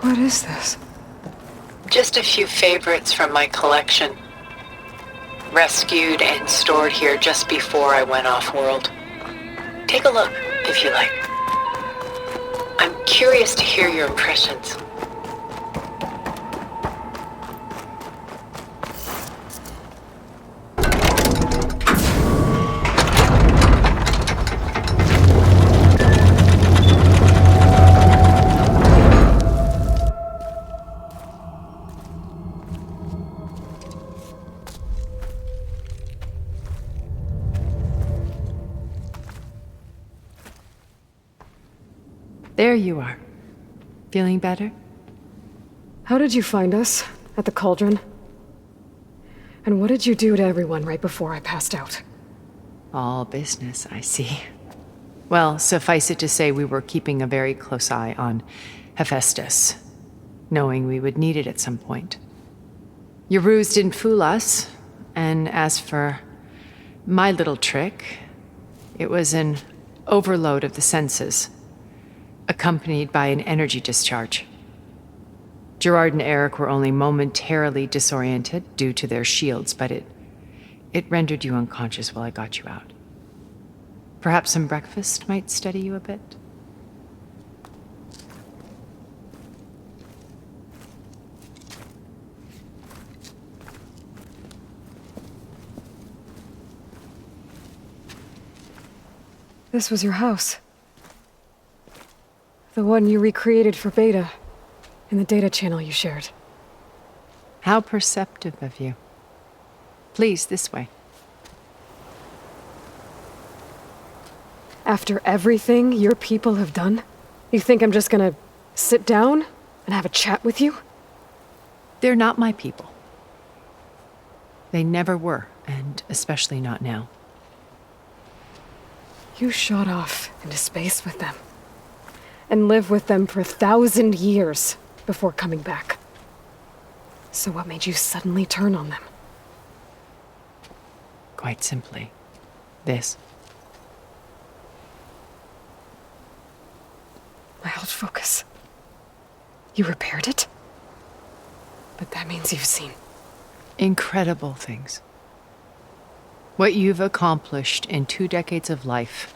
What is this? Just a few favorites from my collection. Rescued and stored here just before I went off-world. Take a look, if you like. I'm curious to hear your impressions. There you are. Feeling better? How did you find us? At the cauldron? And what did you do to everyone right before I passed out? All business, I see. Well, suffice it to say we were keeping a very close eye on Hephaestus, knowing we would need it at some point. Your ruse didn't fool us, and as for my little trick, it was an overload of the senses, accompanied by an energy discharge. Gerard and Eric were only momentarily disoriented due to their shields, but it rendered you unconscious while I got you out. Perhaps some breakfast might steady you a bit? This was your house. The one you recreated for Beta, in the data channel you shared. How perceptive of you. Please, this way. After everything your people have done, you think I'm just gonna sit down and have a chat with you? They're not my people. They never were, and especially not now. You shot off into space with them, and lived with them for 1,000 years before coming back. So what made you suddenly turn on them? Quite simply, this. My old focus. You repaired it? But that means you've seen incredible things. What you've accomplished in 2 decades of life.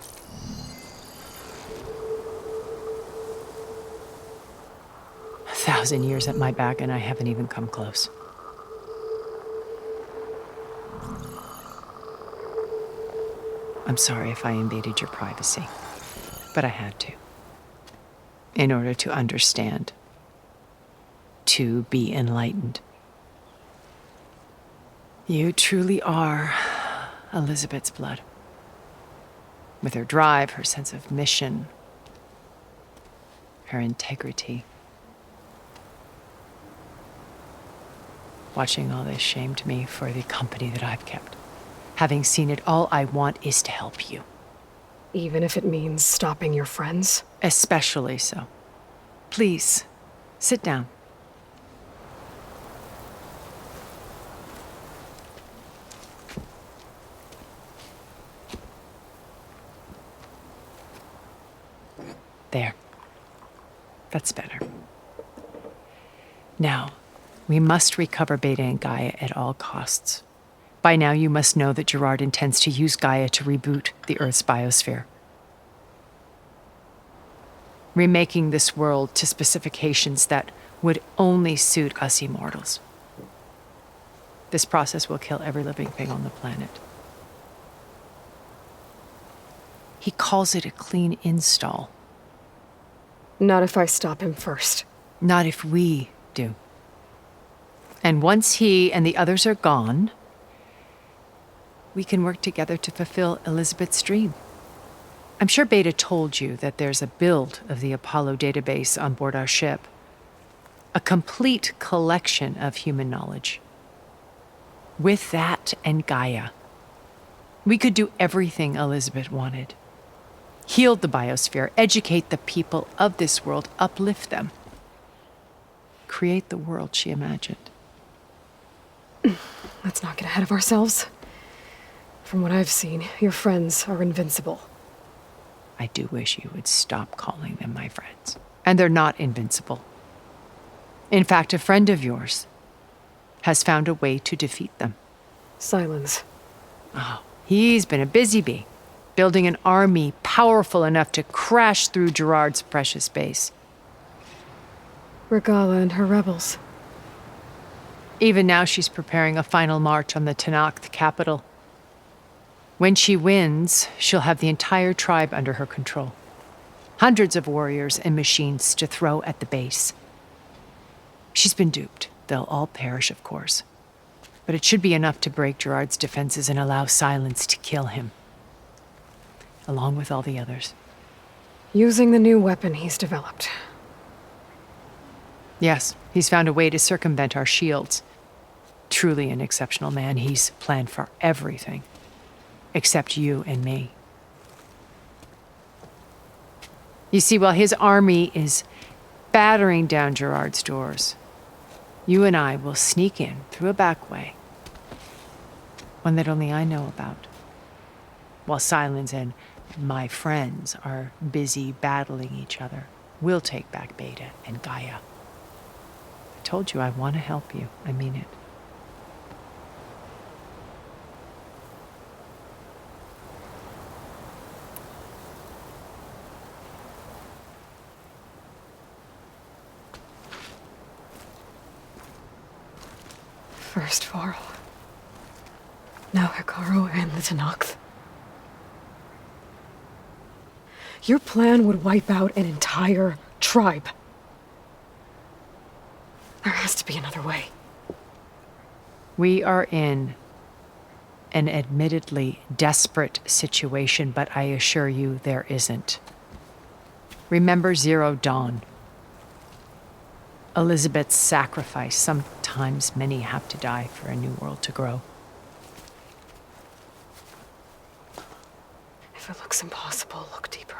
A 1,000 years at my back, and I haven't even come close. I'm sorry if I invaded your privacy, but I had to. In order to understand. To be enlightened. You truly are Elizabeth's blood. With her drive, her sense of mission, her integrity. Watching all this shamed me for the company that I've kept. Having seen it, all I want is to help you. Even if it means stopping your friends? Especially so. Please, sit down. There. That's better. Now, we must recover Beta and Gaia at all costs. By now, you must know that Gerard intends to use Gaia to reboot the Earth's biosphere. Remaking this world to specifications that would only suit us immortals. This process will kill every living thing on the planet. He calls it a clean install. Not if I stop him first. Not if we do. And once he and the others are gone, we can work together to fulfill Elizabeth's dream. I'm sure Beta told you that there's a build of the Apollo database on board our ship. A complete collection of human knowledge. With that and Gaia, we could do everything Elizabeth wanted. Heal the biosphere, educate the people of this world, uplift them. Create the world she imagined. Let's not get ahead of ourselves. From what I've seen, your friends are invincible. I do wish you would stop calling them my friends. And they're not invincible. In fact, a friend of yours has found a way to defeat them. Silence. Oh, he's been a busy bee, building an army powerful enough to crash through Gerard's precious base. Regala and her rebels. Even now, she's preparing a final march on the Tenakth capital. When she wins, she'll have the entire tribe under her control. Hundreds of warriors and machines to throw at the base. She's been duped. They'll all perish, of course. But it should be enough to break Gerard's defenses and allow Silence to kill him. Along with all the others. Using the new weapon he's developed. Yes, he's found a way to circumvent our shields. Truly an exceptional man. He's planned for everything. Except you and me. You see, while his army is battering down Gerard's doors, you and I will sneak in through a back way. One that only I know about. While Silence and my friends are busy battling each other, we'll take back Beta and Gaia. I told you I want to help you. I mean it. First Varl. Now Hikaru and the Tenakth. Your plan would wipe out an entire tribe. There has to be another way. We are in an admittedly desperate situation, but I assure you there isn't. Remember Zero Dawn. Elizabeth's sacrifice. Sometimes many have to die for a new world to grow. If it looks impossible, look deeper.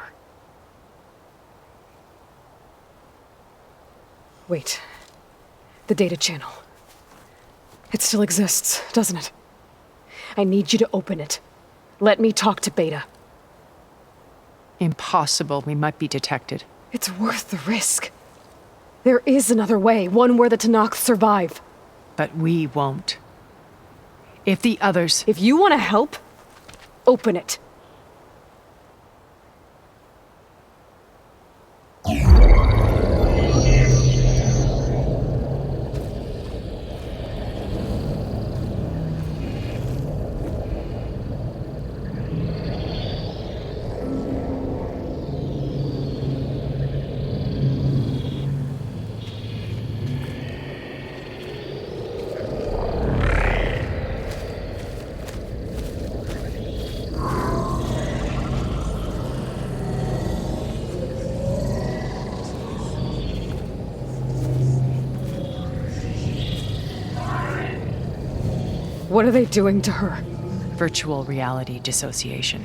Wait. The data channel. It still exists, doesn't it? I need you to open it. Let me talk to Beta. Impossible. We might be detected. It's worth the risk. There is another way, one where the Tenakth survive. But we won't. If the others... If you want to help, open it. What are they doing to her? Virtual reality dissociation.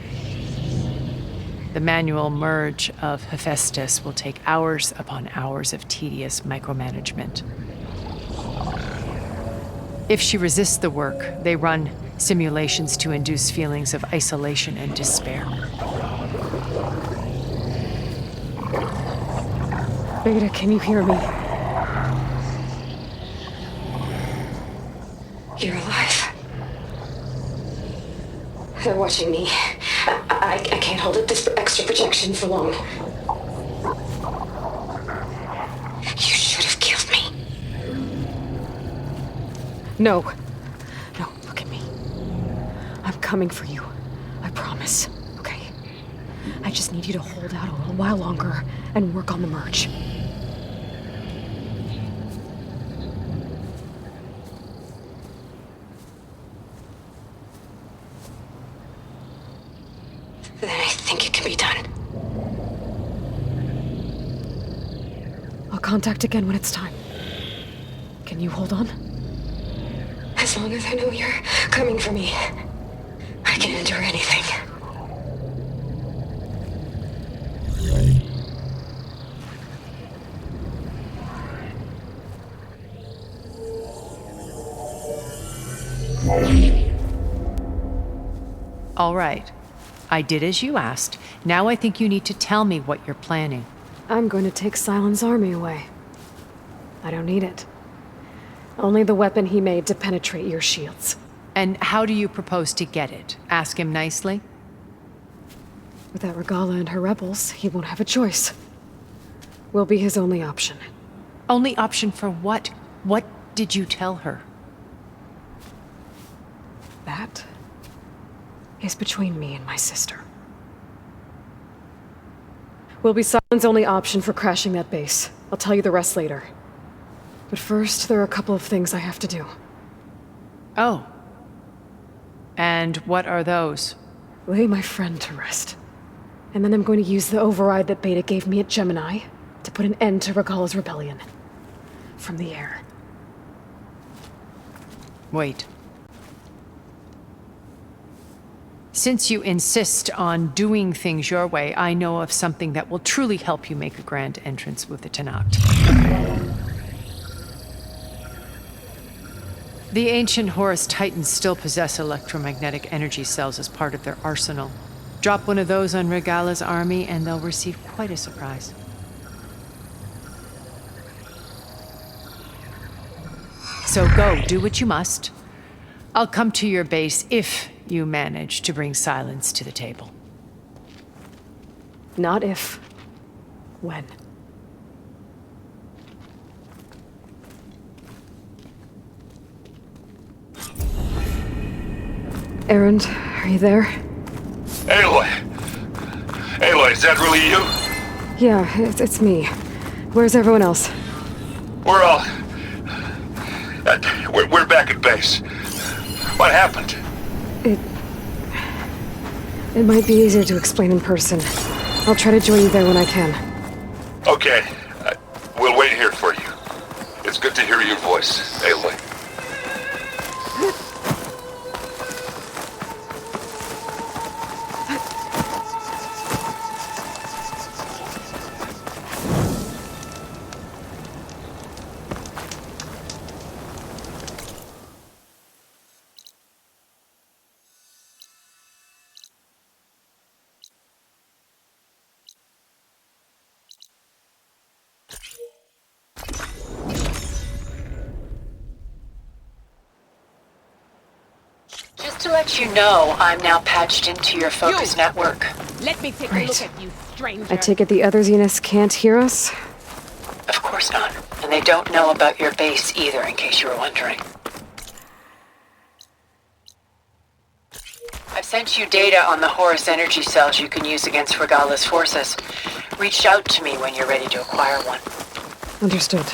The manual merge of Hephaestus will take hours upon hours of tedious micromanagement. If she resists the work, they run simulations to induce feelings of isolation and despair. Beta, can you hear me? You're alive. They're watching me. I can't hold up this extra projection for long. You should have killed me. No. No, look at me. I'm coming for you. I promise. Okay? I just need you to hold out a little while longer and work on the merge. Then I think it can be done. I'll contact again when it's time. Can you hold on? As long as I know you're coming for me, I can endure anything. All right. I did as you asked. Now I think you need to tell me what you're planning. I'm going to take Silent's army away. I don't need it. Only the weapon he made to penetrate your shields. And how do you propose to get it? Ask him nicely? Without Regala and her rebels, he won't have a choice. We'll be his only option. Only option for what? What did you tell her? That is between me and my sister. We'll be Silen's only option for crashing that base. I'll tell you the rest later. But first, there are a couple of things I have to do. Oh. And what are those? Lay my friend to rest. And then I'm going to use the override that Beta gave me at Gemini to put an end to Regala's rebellion. From the air. Wait. Since you insist on doing things your way, I know of something that will truly help you make a grand entrance with the Tenakt. The ancient Horus Titans still possess electromagnetic energy cells as part of their arsenal. Drop one of those on Regala's army and they'll receive quite a surprise. So go, do what you must. I'll come to your base if you manage to bring silence to the table. Not if. When. Erend, are you there? Aloy! Aloy, is that really you? Yeah, it's me. Where's everyone else? We're all... we're back at base. What happened? It might be easier to explain in person. I'll try to join you there when I can. Okay. We'll wait here for you. It's good to hear your voice, Aloy. Just to let you know, I'm now patched into your focus network. Let me take a look at you, stranger. I take it the other Zeniths can't hear us? Of course not. And they don't know about your base either, in case you were wondering. I've sent you data on the Horus energy cells you can use against Regala's forces. Reach out to me when you're ready to acquire one. Understood.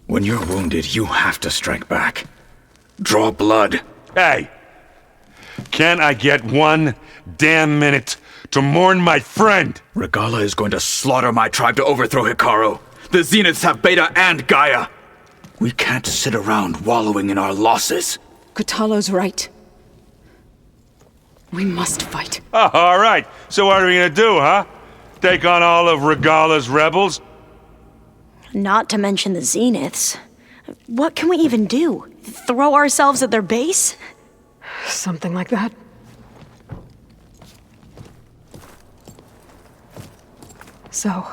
When you're wounded, you have to strike back. Draw blood. Hey! Can I get one damn minute to mourn my friend? Regala is going to slaughter my tribe to overthrow Hikaru. The Zeniths have Beta and Gaia. We can't sit around wallowing in our losses. Kutalo's right. We must fight. Oh, all right. So what are we gonna do, huh? Take on all of Regala's rebels? Not to mention the Zeniths. What can we even do? Throw ourselves at their base? Something like that. So...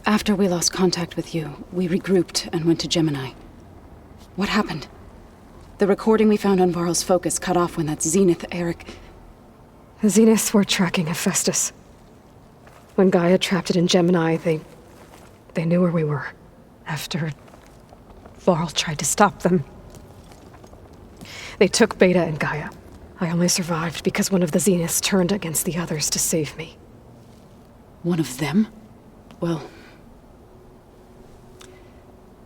After we lost contact with you, we regrouped and went to Gemini. What happened? The recording we found on Varl's focus cut off when that Zenith, Eric... The Zeniths were tracking Hephaestus. When Gaia trapped it in Gemini, they knew where we were. After Varl tried to stop them. They took Beta and Gaia. I only survived because one of the Zeniths turned against the others to save me. One of them? Well...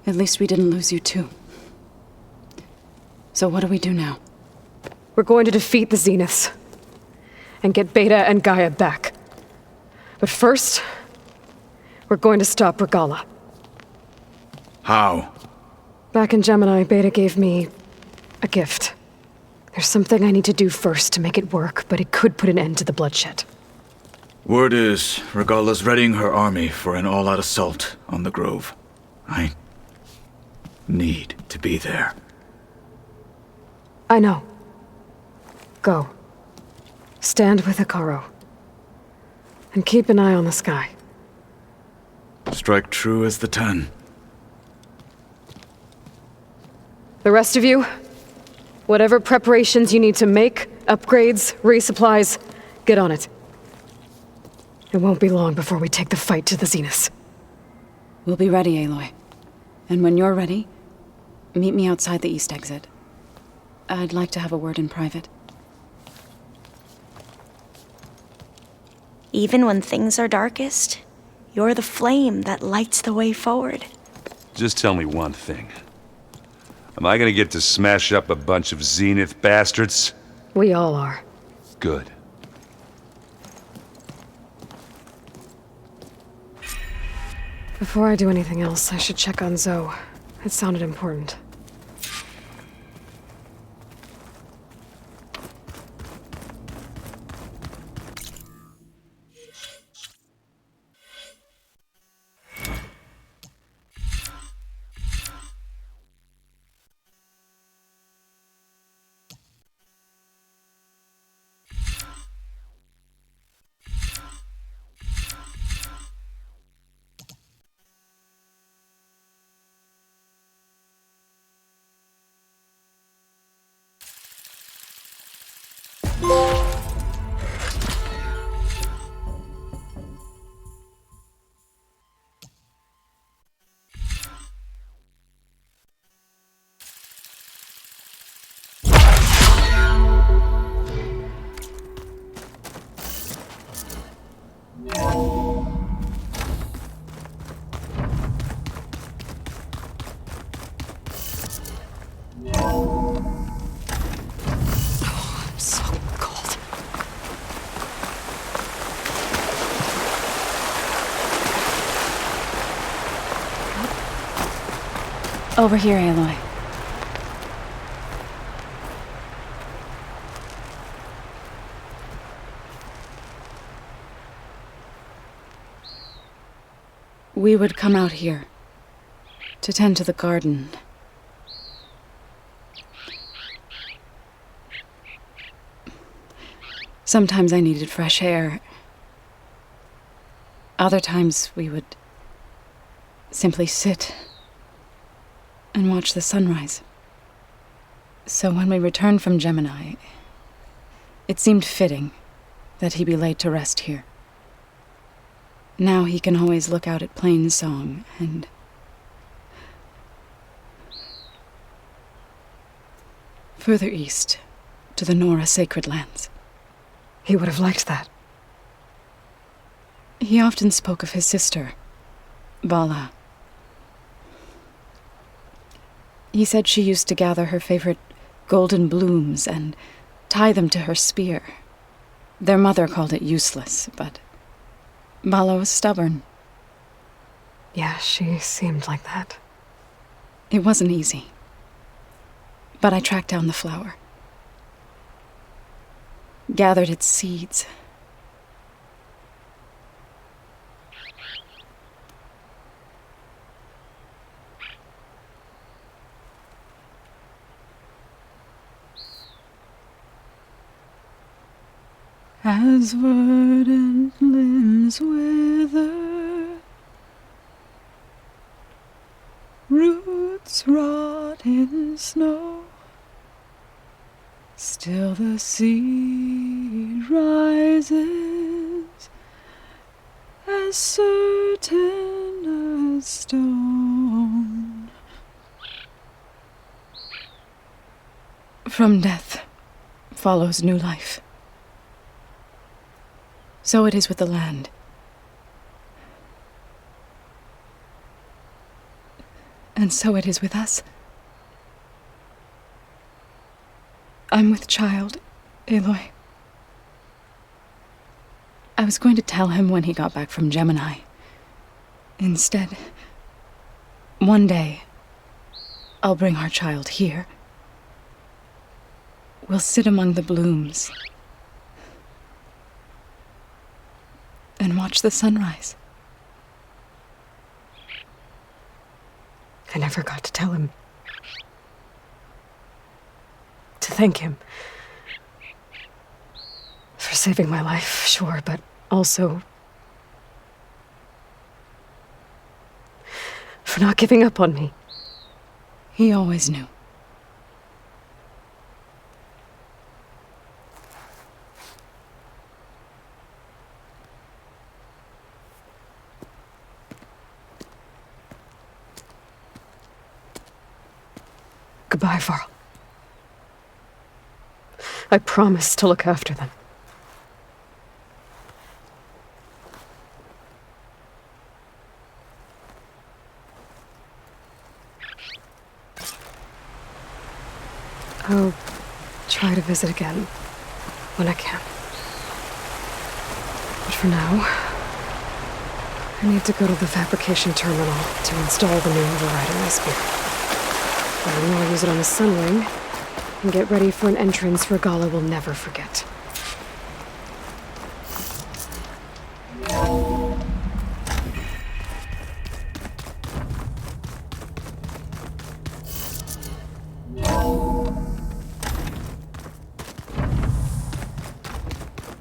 At least we didn't lose you too. So what do we do now? We're going to defeat the Zeniths and get Beta and Gaia back. But first, we're going to stop Regala. How? Back in Gemini, Beta gave me a gift. There's something I need to do first to make it work, but it could put an end to the bloodshed. Word is, Regala's readying her army for an all-out assault on the Grove. I need to be there. I know. Go. Stand with Hikaru. And keep an eye on the sky. Strike true as the 10. The rest of you, whatever preparations you need to make, upgrades, resupplies, get on it. It won't be long before we take the fight to the Zeniths. We'll be ready, Aloy. And when you're ready, meet me outside the east exit. I'd like to have a word in private. Even when things are darkest, you're the flame that lights the way forward. Just tell me one thing. Am I gonna get to smash up a bunch of Zenith bastards? We all are. Good. Before I do anything else, I should check on Zoe. It sounded important. Over here, Aloy. We would come out here to tend to the garden. Sometimes I needed fresh air. Other times we would simply sit and watch the sunrise. So when we returned from Gemini, it seemed fitting that he be laid to rest here. Now he can always look out at Plainsong and further east to the Nora sacred lands. He would have liked that. He often spoke of his sister, Vala. He said she used to gather her favorite golden blooms and tie them to her spear. Their mother called it useless, but Vala was stubborn. Yeah, she seemed like that. It wasn't easy. But I tracked down the flower. Gathered its seeds. As verdant limbs wither, roots rot in snow, still the seed rises, as certain as stone. From death follows new life. So it is with the land. And so it is with us. I'm with child, Aloy. I was going to tell him when he got back from Gemini. Instead, one day, I'll bring our child here. We'll sit among the blooms and watch the sunrise. I never got to tell him. To thank him. For saving my life, sure, but also for not giving up on me. He always knew. Goodbye, Varl. I promise to look after them. I'll try to visit again when I can. But for now, I need to go to the fabrication terminal to install the new override in my spear. Then I'll use it on the sunwing and get ready for an entrance Regala will never forget.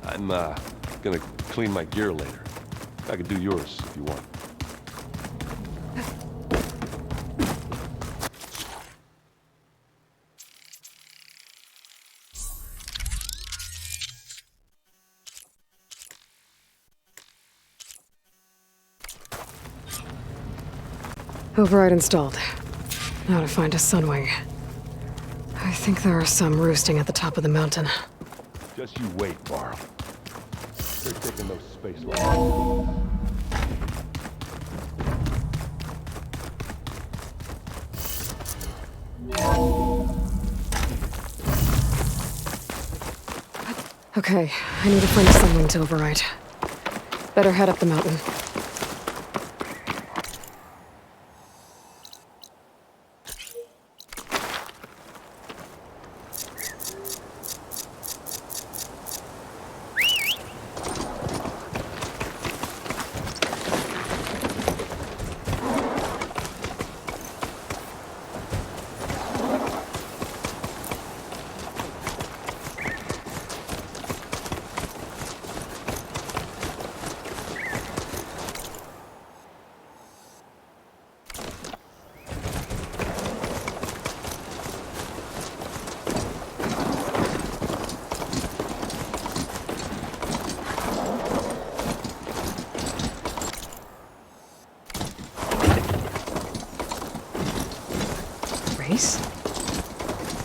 I'm gonna clean my gear later. I can do yours if you want. Override installed. Now to find a sunwing. I think there are some roosting at the top of the mountain. Just you wait, Varl. They're taking those space lines. Okay, I need to find a sunwing to override. Better head up the mountain.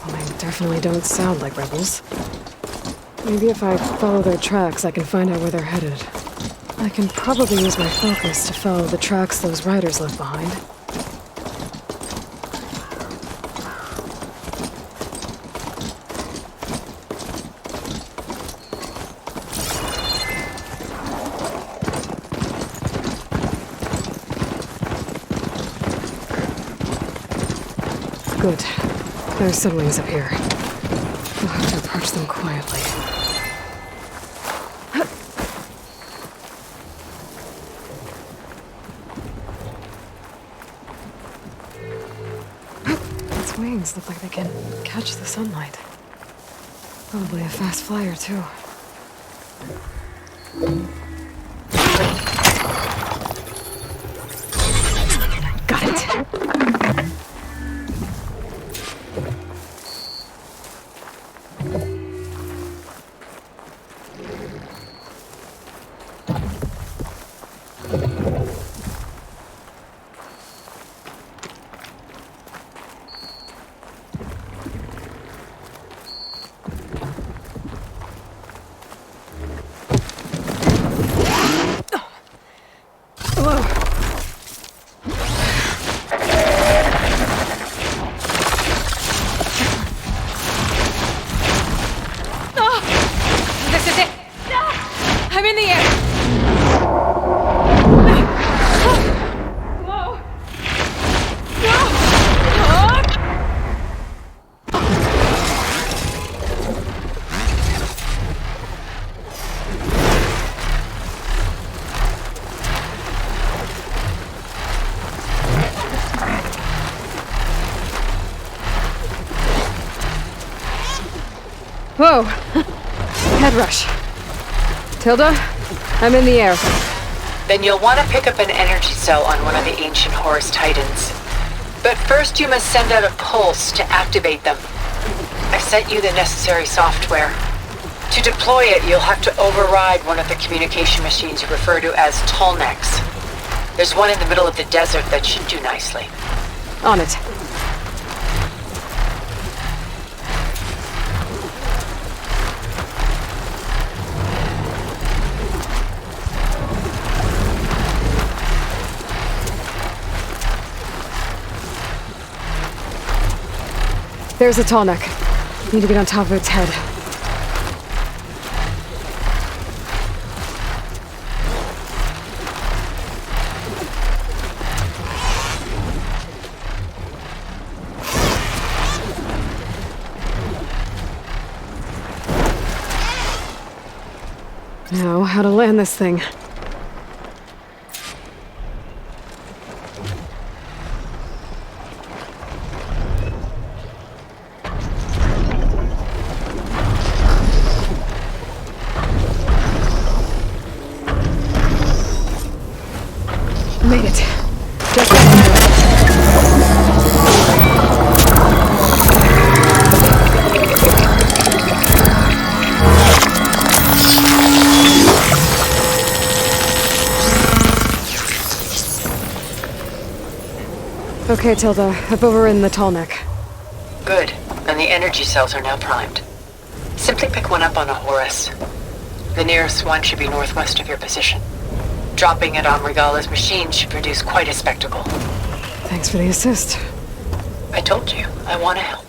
Well, they definitely don't sound like rebels. Maybe if I follow their tracks, I can find out where they're headed. I can probably use my focus to follow the tracks those riders left behind. Good. There's sunwings up here. I'll have to approach them quietly. Its wings look like they can catch the sunlight. Probably a fast flyer, too. Got it! Whoa! Head rush. Tilda, I'm in the air. Then you'll want to pick up an energy cell on one of the ancient Horus Titans. But first you must send out a pulse to activate them. I've sent you the necessary software. To deploy it, you'll have to override one of the communication machines you refer to as Tolnecs. There's one in the middle of the desert that should do nicely. On it. There's a tall neck. Need to get on top of its head. Now, how to land this thing. Made it. Just Okay, Tilda. I've overridden the tall neck. Good. And the energy cells are now primed. Simply pick one up on a Horus. The nearest one should be northwest of your position. Dropping it on Regala's machine should produce quite a spectacle. Thanks for the assist. I told you, I want to help.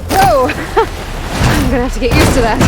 Whoa! I'm gonna have to get used to that.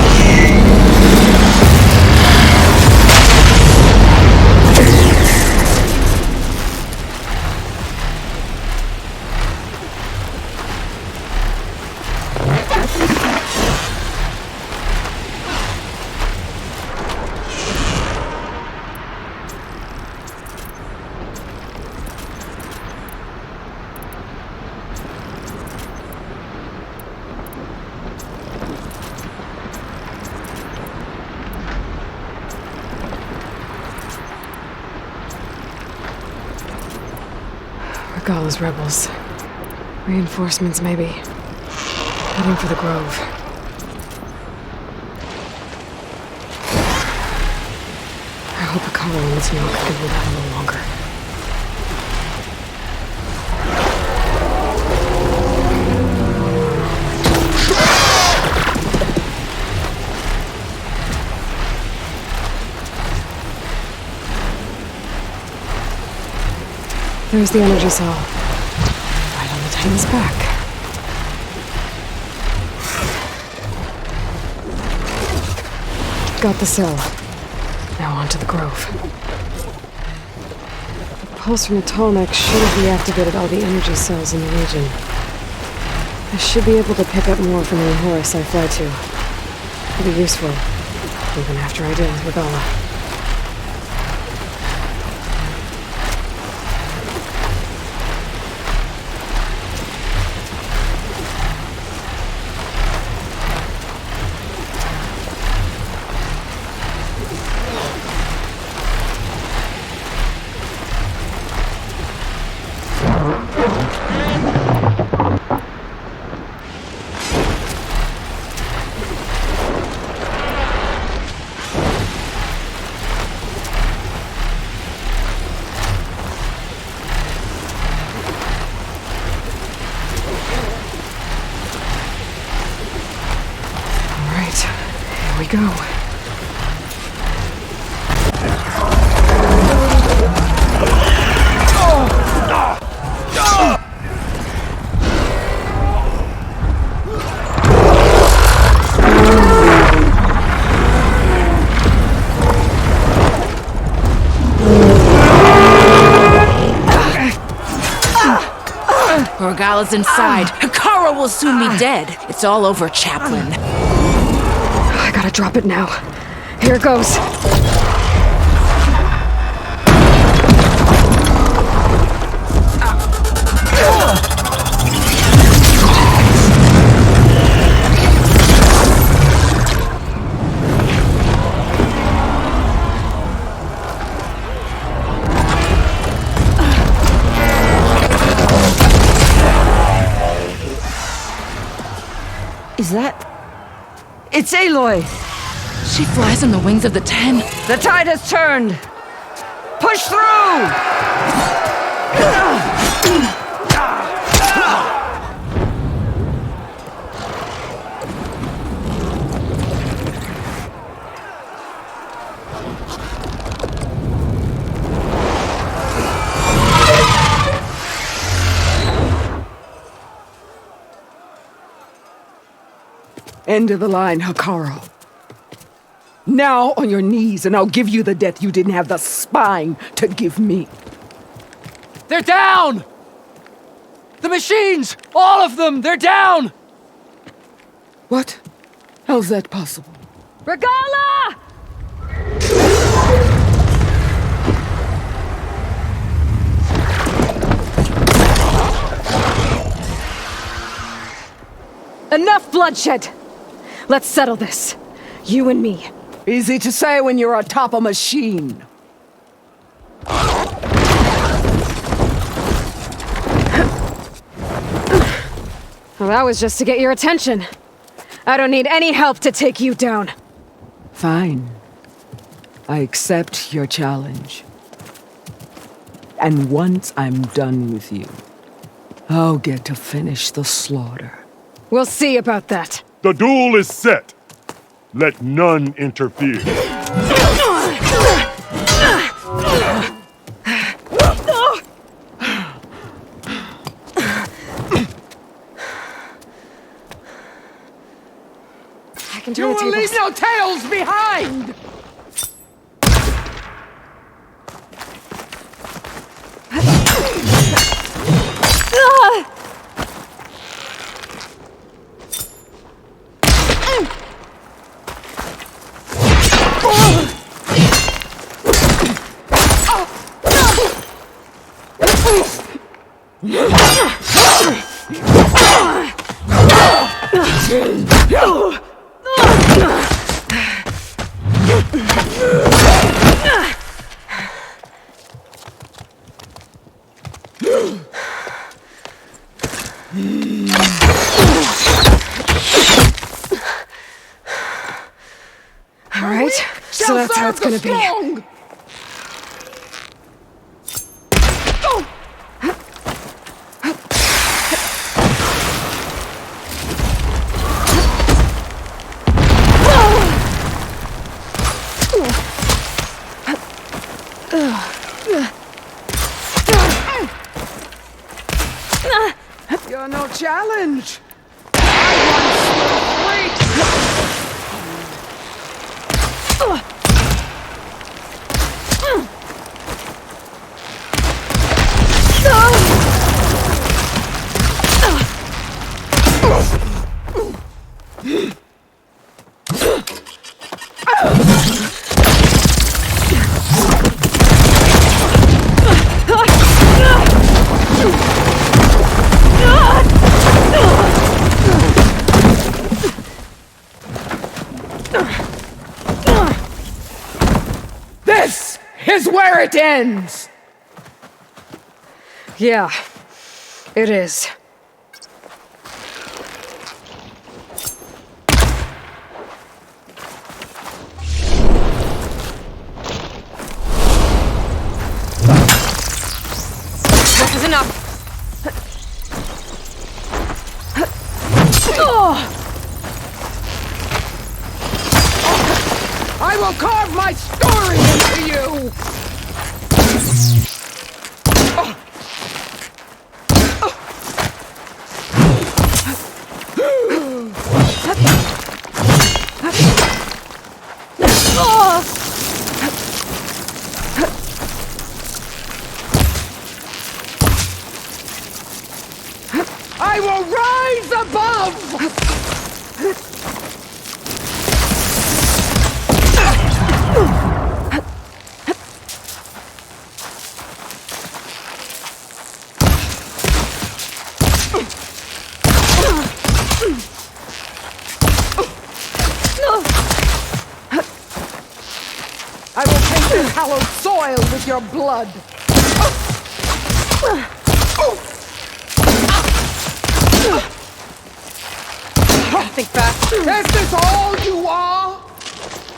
Regala's rebels. Reinforcements, maybe. Heading for the grove. I hope Akala and its milk can hold out a little longer. There's the energy cell. Right on the Titan's back. Got the cell. Now on to the grove. The pulse from the tall neck should have reactivated all the energy cells in the region. I should be able to pick up more from the Horus I fly to. It'll be useful, even after I deal with Regala. Here we go. Regala's inside. Hikaru will soon be dead. It's all over, Chaplain. I gotta drop it now. Here it goes. Is that... It's Aloy! She flies on the wings of the 10. The tide has turned! Push through! End of the line, Hikaru. Now on your knees, and I'll give you the death you didn't have the spine to give me. They're down! The machines! All of them! They're down! What? How's that possible? Regala! Enough bloodshed! Let's settle this. You and me. Easy to say when you're atop a machine. Well, that was just to get your attention. I don't need any help to take you down. Fine. I accept your challenge. And once I'm done with you, I'll get to finish the slaughter. We'll see about that. The duel is set. Let none interfere. I can turn You the will tables. leave no tails behind! All right, so that's how it's gonna be. You're no challenge! This is where it ends! Yeah, it is. This is enough. I will carve my story into you! I will rise above! I will paint this hallowed soil with your blood! Think fast. Is this all you are?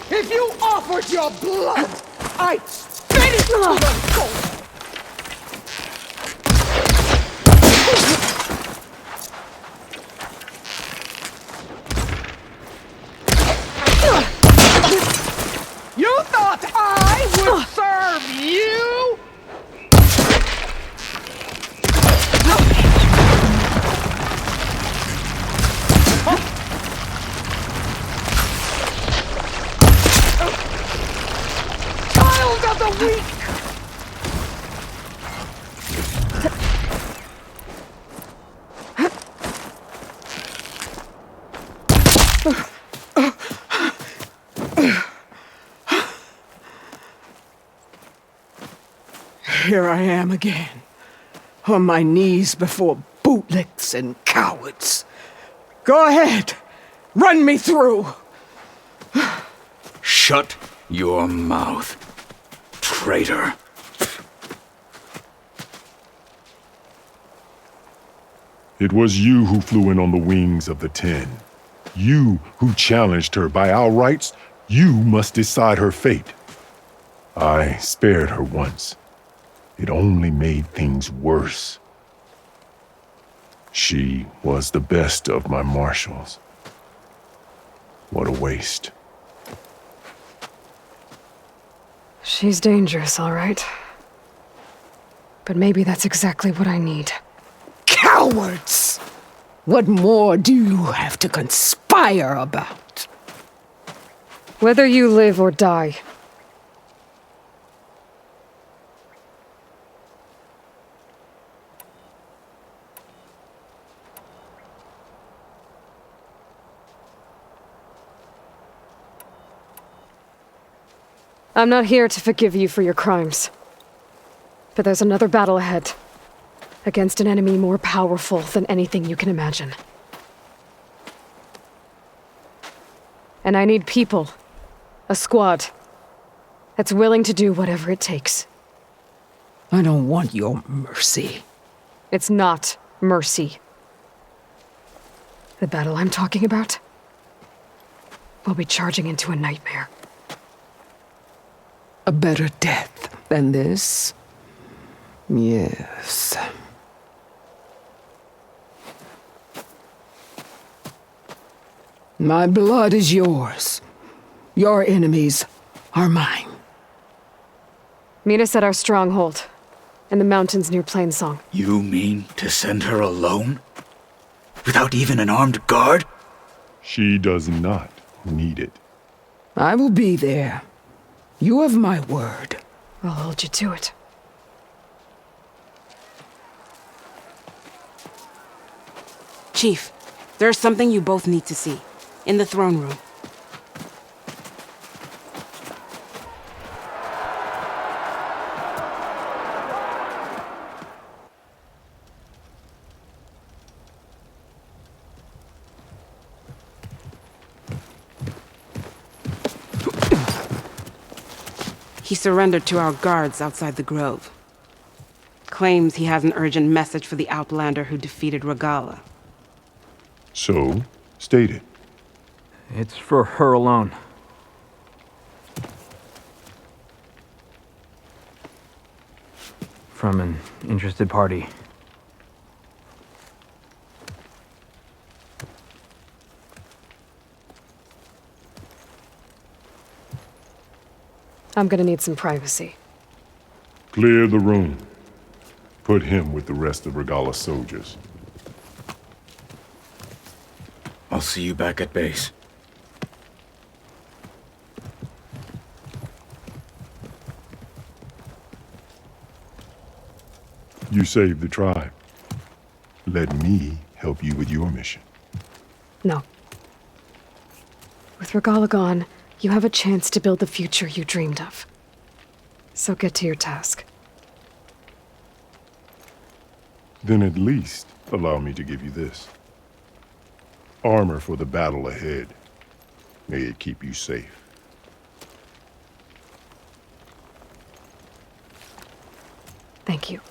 If you offered your blood, I'd spit it to the cold. You thought I would serve you? Child of the weak! Here I am again, on my knees before bootlicks and cowards. Go ahead, run me through. Shut your mouth, traitor. It was you who flew in on the wings of the 10. You who challenged her. By our rights, you must decide her fate. I spared her once. It only made things worse. She was the best of my marshals. What a waste. She's dangerous, all right. But maybe that's exactly what I need. Cowards! What more do you have to conspire about? Whether you live or die. I'm not here to forgive you for your crimes. But there's another battle ahead. Against an enemy more powerful than anything you can imagine. And I need people. A squad. That's willing to do whatever it takes. I don't want your mercy. It's not mercy. The battle I'm talking about will be charging into a nightmare. A better death than this? Yes. My blood is yours. Your enemies are mine. Meet us at our stronghold, in the mountains near Plainsong. You mean to send her alone? Without even an armed guard? She does not need it. I will be there. You have my word. I'll hold you to it. Chief, there's something you both need to see. In the throne room. He surrendered to our guards outside the grove. Claims he has an urgent message for the Outlander who defeated Regala. So, state it. It's for her alone. From an interested party. I'm gonna need some privacy. Clear the room. Put him with the rest of Regala's soldiers. I'll see you back at base. You saved the tribe. Let me help you with your mission. No. With Regala gone, you have a chance to build the future you dreamed of. So get to your task. Then at least allow me to give you this. Armor for the battle ahead. May it keep you safe. Thank you.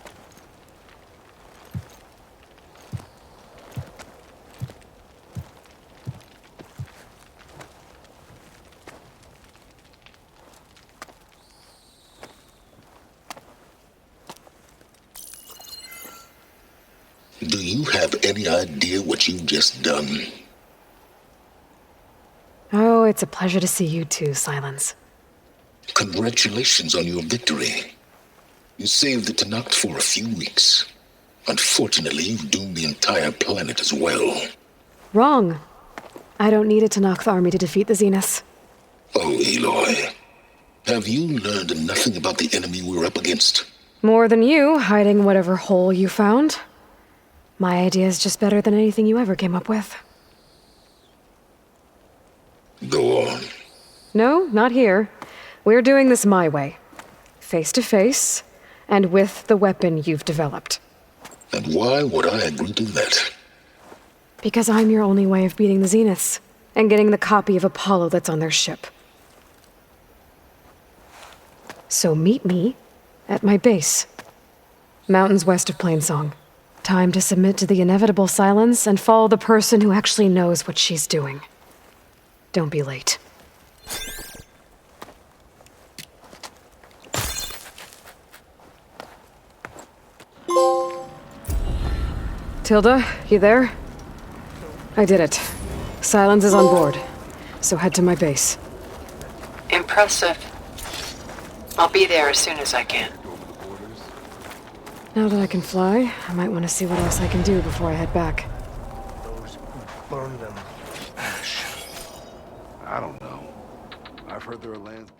Do you have any idea what you've just done? Oh, it's a pleasure to see you too, Silence. Congratulations on your victory. You saved the Tenakth for a few weeks. Unfortunately, you've doomed the entire planet as well. Wrong. I don't need a Tenakth army to defeat the Zeniths. Oh, Aloy. Have you learned nothing about the enemy we're up against? More than you, hiding whatever hole you found. My idea is just better than anything you ever came up with. Go on. No, not here. We're doing this my way. Face to face, and with the weapon you've developed. And why would I agree to that? Because I'm your only way of beating the Zeniths, and getting the copy of Apollo that's on their ship. So meet me at my base. Mountains west of Plainsong. Time to submit to the inevitable silence and follow the person who actually knows what she's doing. Don't be late. Tilda, you there? I did it. Silence is on board, so head to my base. Impressive. I'll be there as soon as I can. Now that I can fly, I might want to see what else I can do before I head back. Those who burn them ash. I don't know. I've heard there are lands